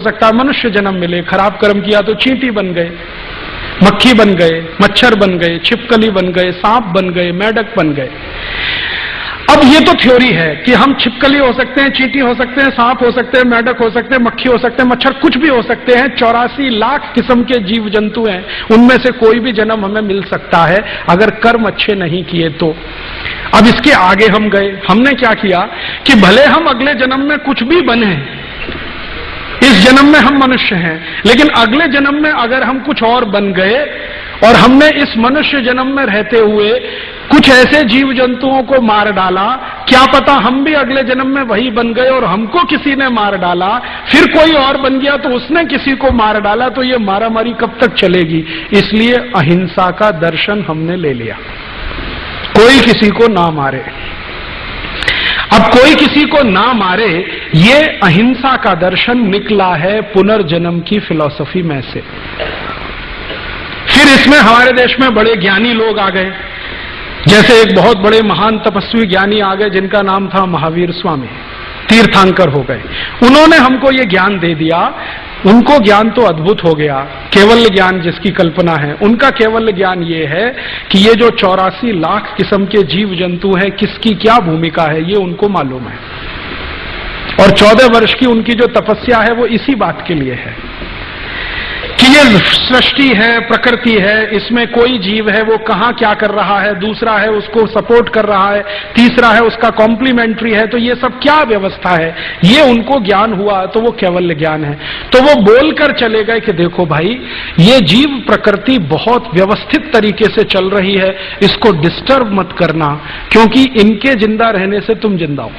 सकता है मनुष्य जन्म मिले, खराब कर्म किया तो चींटी बन गए, मक्खी बन गए, मच्छर बन गए, छिपकली बन गए, सांप बन गए, मेंढक बन गए। अब ये तो थ्योरी है कि हम छिपकली हो सकते हैं, चींटी हो सकते हैं, सांप हो सकते हैं, मेंढक हो सकते हैं, मक्खी हो सकते हैं, मच्छर कुछ भी हो सकते हैं। 84 लाख किस्म के जीव जंतु हैं, उनमें से कोई भी जन्म हमें मिल सकता है अगर कर्म अच्छे नहीं किए तो। अब इसके आगे हम गए, हमने क्या किया कि भले हम अगले जन्म में कुछ भी बने, इस जन्म में हम मनुष्य हैं, लेकिन अगले जन्म में अगर हम कुछ और बन गए और हमने इस मनुष्य जन्म में रहते हुए कुछ ऐसे जीव जंतुओं को मार डाला, क्या पता हम भी अगले जन्म में वही बन गए और हमको किसी ने मार डाला, फिर कोई और बन गया तो उसने किसी को मार डाला, तो ये मारामारी कब तक चलेगी। इसलिए अहिंसा का दर्शन हमने ले लिया, कोई किसी को ना मारे। अब कोई किसी को ना मारे, ये अहिंसा का दर्शन निकला है पुनर्जन्म की फिलॉसफी में से। फिर इसमें हमारे देश में बड़े ज्ञानी लोग आ गए, जैसे एक बहुत बड़े महान तपस्वी ज्ञानी आ गए जिनका नाम था महावीर स्वामी, तीर्थंकर हो गए। उन्होंने हमको ये ज्ञान दे दिया, उनको ज्ञान तो अद्भुत हो गया, केवल ज्ञान जिसकी कल्पना है। उनका केवल ज्ञान ये है कि ये जो 84 लाख किस्म के जीव जंतु हैं, किसकी क्या भूमिका है ये उनको मालूम है। और 14 वर्ष की उनकी जो तपस्या है वो इसी बात के लिए है कि ये सृष्टि है, प्रकृति है, इसमें कोई जीव है वो कहां क्या कर रहा है, दूसरा है उसको सपोर्ट कर रहा है, तीसरा है उसका कॉम्प्लीमेंट्री है, तो ये सब क्या व्यवस्था है, ये उनको ज्ञान हुआ तो वो केवल ज्ञान है। तो वो बोलकर चले गए कि देखो भाई, ये जीव प्रकृति बहुत व्यवस्थित तरीके से चल रही है, इसको डिस्टर्ब मत करना, क्योंकि इनके जिंदा रहने से तुम जिंदा हो।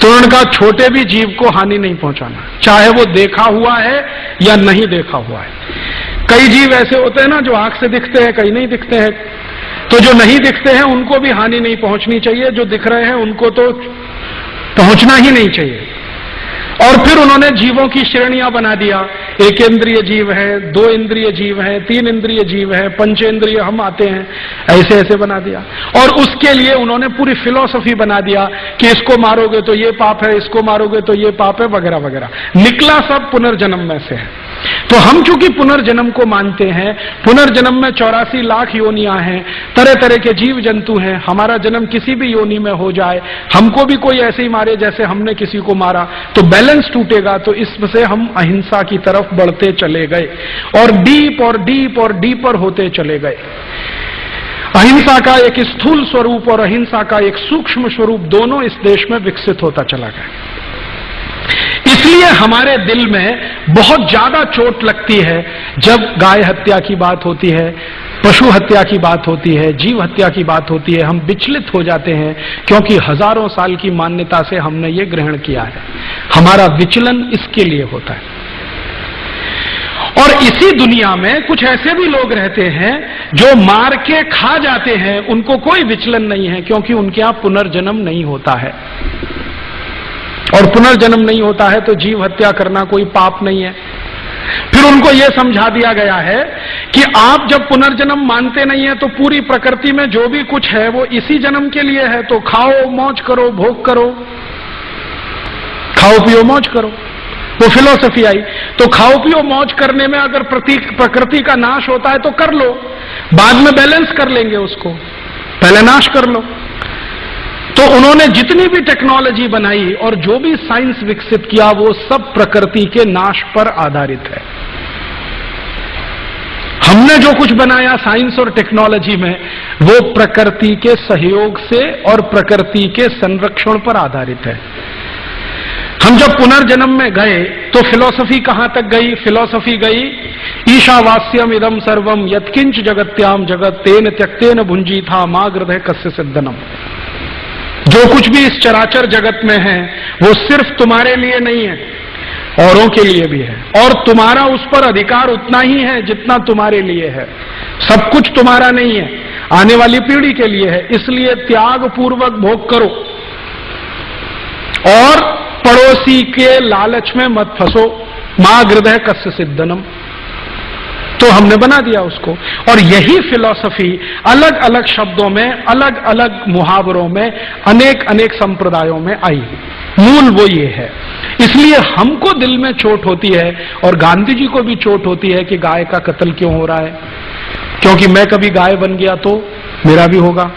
तो उनका छोटे भी जीव को हानि नहीं पहुंचाना, चाहे वो देखा हुआ है या नहीं देखा हुआ है। कई जीव ऐसे होते हैं ना जो आंख से दिखते हैं, कई नहीं दिखते हैं, तो जो नहीं दिखते हैं उनको भी हानि नहीं पहुंचनी चाहिए, जो दिख रहे हैं उनको तो पहुंचना ही नहीं चाहिए। और फिर उन्होंने जीवों की श्रेणियां बना दिया, एक इंद्रिय जीव है, 2 इंद्रिय जीव है, 3 इंद्रिय जीव है, पंचेंद्रिय हम आते हैं, ऐसे ऐसे बना दिया। और उसके लिए उन्होंने पूरी फिलॉसफी बना दिया कि इसको मारोगे तो ये पाप है, इसको मारोगे तो ये पाप है, वगैरह वगैरह। निकला सब पुनर्जन्म में से है। तो हम चूंकि पुनर्जन्म को मानते हैं, पुनर्जन्म में 84 लाख योनियां हैं, तरह तरह के जीव जंतु हैं, हमारा जन्म किसी भी योनि में हो जाए, हमको भी कोई ऐसे ही मारे जैसे हमने किसी को मारा, तो बैलेंस टूटेगा। तो इससे हम अहिंसा की तरफ बढ़ते चले गए और डीप और डीप और डीपर होते चले गए। अहिंसा का एक स्थूल स्वरूप और अहिंसा का एक सूक्ष्म स्वरूप दोनों इस देश में विकसित होता चला गया। इसलिए हमारे दिल में बहुत ज्यादा चोट लगती है जब गाय हत्या की बात होती है, पशु हत्या की बात होती है, जीव हत्या की बात होती है। हम विचलित हो जाते हैं क्योंकि हजारों साल की मान्यता से हमने ये ग्रहण किया है। हमारा विचलन इसके लिए होता है। और इसी दुनिया में कुछ ऐसे भी लोग रहते हैं जो मार के खा जाते हैं, उनको कोई विचलन नहीं है क्योंकि उनके यहां पुनर्जन्म नहीं होता है। और पुनर्जन्म नहीं होता है तो जीव हत्या करना कोई पाप नहीं है। फिर उनको यह समझा दिया गया है कि आप जब पुनर्जन्म मानते नहीं है तो पूरी प्रकृति में जो भी कुछ है वो इसी जन्म के लिए है, तो खाओ, मौज करो, भोग करो, खाओ पियो मौज करो। वो फिलॉसफी आई। तो खाओ पियो मौज करने में अगर प्रकृति का नाश होता है तो कर लो, बाद में बैलेंस कर लेंगे उसको, पहले नाश कर लो। तो उन्होंने जितनी भी टेक्नोलॉजी बनाई और जो भी साइंस विकसित किया वो सब प्रकृति के नाश पर आधारित है। हमने जो कुछ बनाया साइंस और टेक्नोलॉजी में वो प्रकृति के सहयोग से और प्रकृति के संरक्षण पर आधारित है। हम जब पुनर्जन्म में गए तो फिलॉसफी कहां तक गई? फिलॉसफी गई ईशावास्यम इदम सर्वम यत्किंच जगत्याम जगत तेन त्यक्तेन भुंजी था मां हृदय कस्य सिद्धनम। जो कुछ भी इस चराचर जगत में है वो सिर्फ तुम्हारे लिए नहीं है, औरों के लिए भी है, और तुम्हारा उस पर अधिकार उतना ही है जितना तुम्हारे लिए है। सब कुछ तुम्हारा नहीं है, आने वाली पीढ़ी के लिए है। इसलिए त्याग पूर्वक भोग करो और पड़ोसी के लालच में मत फंसो। मां हृदय कस्य सिद्धनम। तो हमने बना दिया उसको। और यही फिलॉसफी अलग अलग शब्दों में, अलग अलग मुहावरों में, अनेक अनेक संप्रदायों में आई। मूल वो ये है। इसलिए हमको दिल में चोट होती है और गांधी जी को भी चोट होती है कि गाय का कत्ल क्यों हो रहा है, क्योंकि मैं कभी गाय बन गया तो मेरा भी होगा।